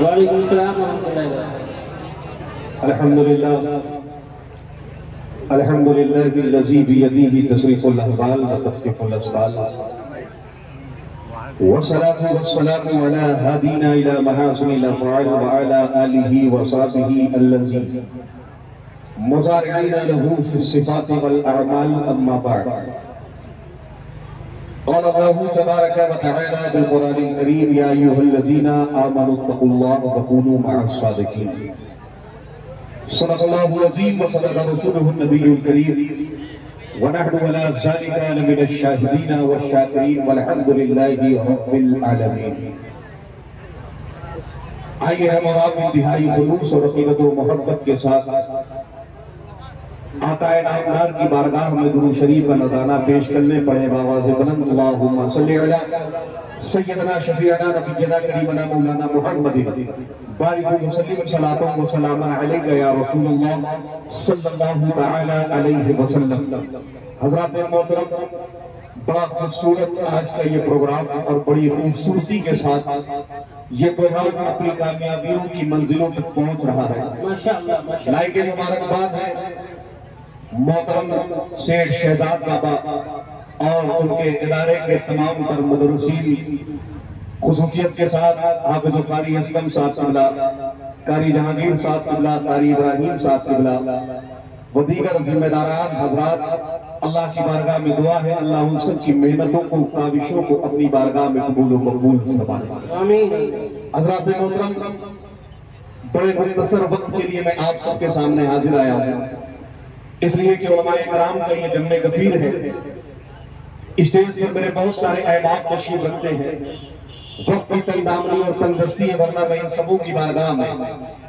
وعلیکم السلام ورحمۃ اللہ وبرکاتہ۔ الحمد لله الذي بيده تصريف الأحوال وتخفيف الأسبال، والصلاة والسلام على هادينا إلى محاسن الأفعال وعلى آله وصحبه الذين مزارعين له في الصفات والأعمال. أما بعد، قال الله تبارك وتعالى بالقرآن الكريم: يا أيها الذين آمنوا اتقوا الله وكونوا مع الصادقين. صدق الله العظيم وصدق رسوله النبي الكريم، ونحن على ذلك لمن الشاهدين والشاكرين والحمد لله رب العالمين. آئیے ہم اور آپ انتہائی خلوص اور عقیدت و محبت کے ساتھ آقا نامدار کی بارگاہ میں درود شریف کا نذرانہ پیش کرنے پڑھے بآواز بلند: اللہم صلی علی سیدنا شفیعنا نبینا کریمنا مولانا محمد بارک وسلم صلاۃ و سلام علیک یا رسول اللہ صلی اللہ تعالی علیہ وسلم. حضرات محترم، بڑا خوبصورت آج کا یہ پروگرام اور بڑی خوبصورتی کے ساتھ یہ پروگرام اپنی کامیابیوں کی منزلوں تک پہنچ رہا ہے. لائق مبارکباد ہے محترم سیٹھ شہزاد بابا اور ان کے ادارے کے تمام تر مدرسین، خصوصیت کے ساتھ حافظ و قاری اسلم صاحب قبلہ، قاری جہانگیر صاحب قبلہ، قاری ابراہیم صاحب قبلہ و دیگر ذمہ داران حضرات. اللہ کی بارگاہ میں دعا ہے اللہ ان سب کی محنتوں کو، کاوشوں کو اپنی بارگاہ میں قبول و مقبول فرمائے. حضرات محترم، بڑے مختصر وقت کے لیے میں آپ سب کے سامنے حاضر آیا ہوں، اس لیے کہ علماء کرام کا یہ جمع غفیر ہے. اسٹیج پر میرے بہت سارے احباب تشریف رکھتے ہیں. وقت کی تنگ دامنی اور تنگ دستی ہے، ورنہ میں ان سبوں کی بارگاہ میں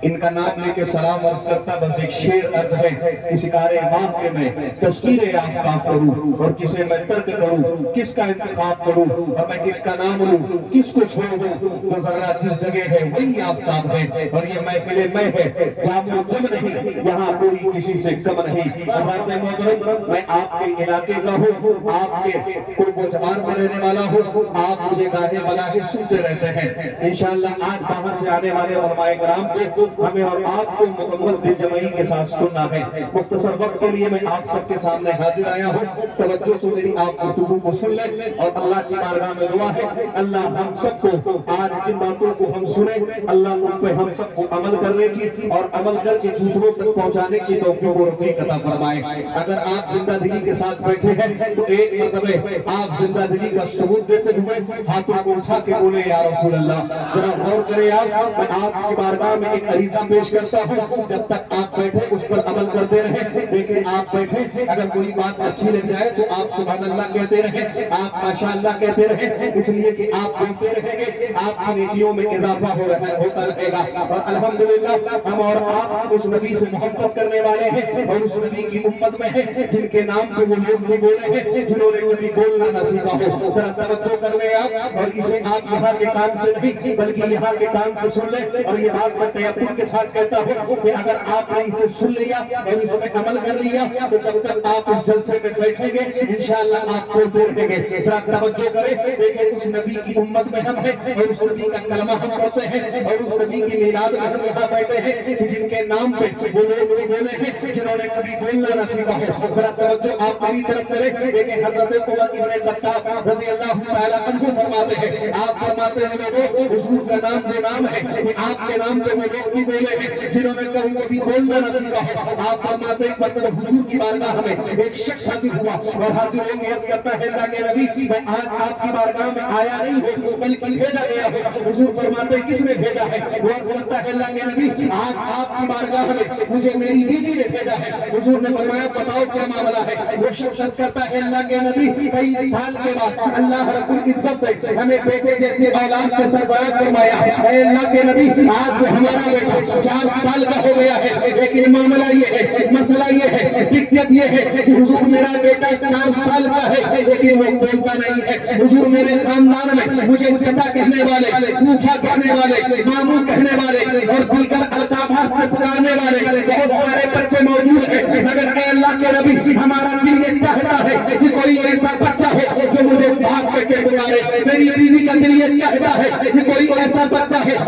ان کا نام لے کے سلام عرض کرتا. بس ایک شعر عرض ہے کہ سکار ماہ کے میں تذکیر آفتاب کروں اور کسے میں ترک کروں، کس کا انتخاب کروں اور میں کس کا نام لوں، کس کو چھوڑ دوں. تو ذرا جس جگہ ہے وہی آفتاب ہے اور یہ محفل میں ہے جام و جم نہیں، یہاں کوئی کسی سے کم نہیں. حضرات محترم، میں آپ کے علاقے کا ہوں، آپ کے قرب و جوار میں رہنے والا ہوں. آپ مجھے گاہے بلاہے سنتے رہتے ہیں. انشاءاللہ آج باہر سے آنے والے علماء کرام کو ہمیں اور آپ کو مکمل دل جمعی کے ساتھ سننا ہے. مختصر وقت کے لیے میں آپ سب کے سامنے حاضر آیا ہوں. توجہ سے میری آپ گفتگو کو سن لیں اور اللہ کی بارگاہ میں دعا ہے اللہ ہم سب کو آج جن باتوں کو ہم سنیں اللہ ان پہ ہم سب کو عمل کرنے کی اور عمل کر کے دوسروں تک پہنچانے کی توفیق و رفیق عطا فرمائے. اگر آپ زندہ دلی کے ساتھ بیٹھے ہیں تو ایک مرتبہ آپ زندہ دلی کا ثبوت دیتے ہوئے ہاتھوں کو اٹھا کے بولے یا رسول اللہ. ذرا غور کریں آپ، میں آپ کی بارگاہ میں ایک عریضہ پیش کرتا ہوں، جب تک آپ بیٹھے اس پر عمل کرتے رہیں. لیکن آپ بیٹھے، اگر کوئی بات اچھی لگ جائے تو آپ سبحان اللہ کہتے رہیں، آپ ماشاءاللہ کہتے رہیں، اس لیے کہ آپ بولتے رہیں گے آپ کی نیکیوں میں اضافہ ہوتا رہے گا. اور الحمدللہ ہم اور آپ اس نبی سے محبت کرنے والے ہیں اور اس نبی کی امت میں ہیں جن کے نام پہ وہ لوگ بھی بولے ہیں جنہوں نے کبھی بولنا نہ سیکھا ہو. ذرا توجہ کر لیں آپ، اور اسے آپ یہاں کے کان سے نہیں بلکہ یہاں کے کان سے سن لیں. اور یہ بات میں تیقن کے ساتھ کہتا ہوں کہ اگر آپ نے اسے سن لیا اور اس پہ عمل کر لیا تو جب تک آپ اس جلسے میں بیٹھیں گے انشاءاللہ آپ بولتے رہیں گے. ذرا توجہ کریں، دیکھیں اس نبی کی امت میں ہم ہیں اور اس نبی کا کلمہ ہم پڑھتے ہیں اور اس نبی کی میلاد میں ہم یہاں بیٹھے ہیں کہ جن کے نام پہ وہ لوگ بھی بولے ہیں جنہوں نے کبھی بولنا نہ سیکھا ہو. ذرا توجہ آپ میری طرف کریں. دیکھیں حضرت عمر ابن خطاب رضی اللہ تعالی عنہ فرماتے ہیں، آپ فرماتے ہیں لوگوں حضور کا نام وہ نام ہے کہ آپ کے نام پہ وہ لوگ بھی بولے ہیں جنہوں نے کبھی بولنا نہ سیکھا ہو. آپ فرماتے ہیں مطلب حضور کی بارگاہ میں ایک شخص حاضر ہوا اور حاضر ہو کے عرض کرتا ہے اللہ کے نبی میں آج آپ کی بارگاہ میں آیا نہیں ہوں بلکہ بھیجا گیا ہوں. حضور فرماتے ہیں کس نے بھیجا ہے؟ وہ عرض کرتا ہے اللہ کے نبی آج آپ کی بارگاہ میں مجھے میری بیوی نے بھیجا ہے. حضور نے فرمایا بتاؤ کیا معاملہ ہے؟ وہ شخص عرض کرتا ہے اللہ کے نبی کئی سال کے بعد اللہ رب العزت نے ہمیں بیٹے جیسے اولاد سے سرفراز فرمایا. اے اللہ کے نبی آج ہمارا بیٹا 4 سال کا ہو گیا ہے لیکن معاملہ یہ ہے، مسئلہ یہ ہے، دقت یہ ہے کہ حضور میرا بیٹا 4 سال کا ہے لیکن وہ بولتا نہیں ہے. حضور میرے خاندان میں مجھے چچا کہنے والے، پھوپھا کہنے والے، ماموں کہنے والے اور دیگر القابات سے پکارنے والے بہت سارے بچے موجود ہیں، مگر اے اللہ کے نبی ہمارا دل یہ چاہتا ہے کہ کوئی ایسا بچہ ہو جو مجھے باپ کہہ کے پکارے. میری بیوی کا دل یہ چاہتا ہے کہ کوئی ایسا بچہ ہے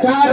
4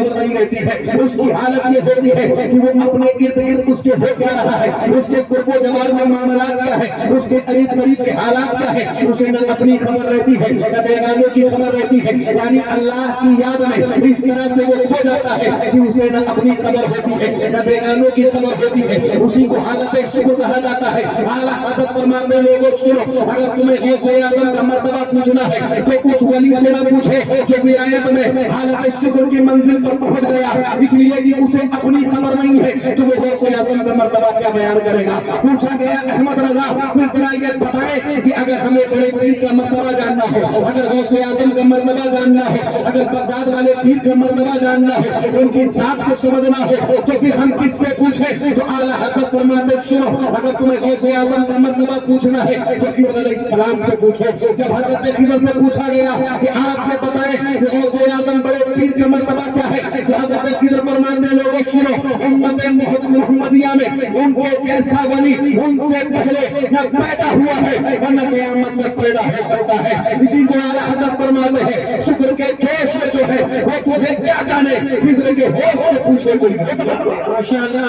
خبر نہیں رہتی ہے. اس کی حالت یہ ہوتی ہے کہ وہ اپنے ارد گرد اس کے ہو کیا رہا ہے, اس کے قرب و جوار میں معاملات کیا ہے, اس کے قریب قریب کے حالات کیا ہے, اسے نہ اپنی خبر رہتی ہے نہ بیگانوں کی خبر رہتی ہے. یعنی اللہ کی یاد میں اس طرح سے وہ کھو جاتا ہے کہ اسے نہ اپنی خبر ہوتی ہے نہ بیگانوں کی خبر ہوتی ہے. اسی کو حالت شکر کہا جاتا ہے. اعلیٰ حضرت فرماتے لوگوں سنو, اگر تمہیں غوث اعظم کا مرتبہ پوچھنا ہے تو اس ولی سے نہ پوچھے کہ ولایت میں حالت شکر کی منزل پر پہنچ گیا, اس لیے کہ اسے اپنی خبر نہیں ہے تو وہ غوث اعظم کا مرتبہ کیا بیان کرے گا. پوچھا گیا احمد رضا پھر ذرا یہ بتائے کہ اگر ہمیں بڑے پیر کا مرتبہ جاننا ہو, اگر غوث اعظم کا مرتبہ جاننا ہو, اگر بغداد والے پیر کا مرتبہ جاننا ہو, ان کی ذات کو سمجھنا ہو تو پھر ہم کس سے پوچھیں؟ تو اعلیٰ حضرت فرماتے سنو, اگر تمہیں غوث اعظم کا مرتبہ پوچھنا ہے تو خضر علیہ السلام سے پوچھو. جب حضرت خضر سے پوچھا گیا کہ آپ نے بتائے کہ غوث اعظم بڑے پیر کا مرتبہ کیا ہے, تو حضرت خضر فرماتے لوگوں سنو, امت محمدیہ میں ان کے جیسا ولی ان سے پہلے نہ پیدا ہوا ہے اور نہ قیامت تک پیدا ہو سکتا ہے. اسی کو اعلیٰ حضرت فرماتے ہیں شکر کے جوش میں جو ہے وہ تجھے کیا جانے, خضر کے ہوش سے پوچھے کوئی. ماشاء اللہ.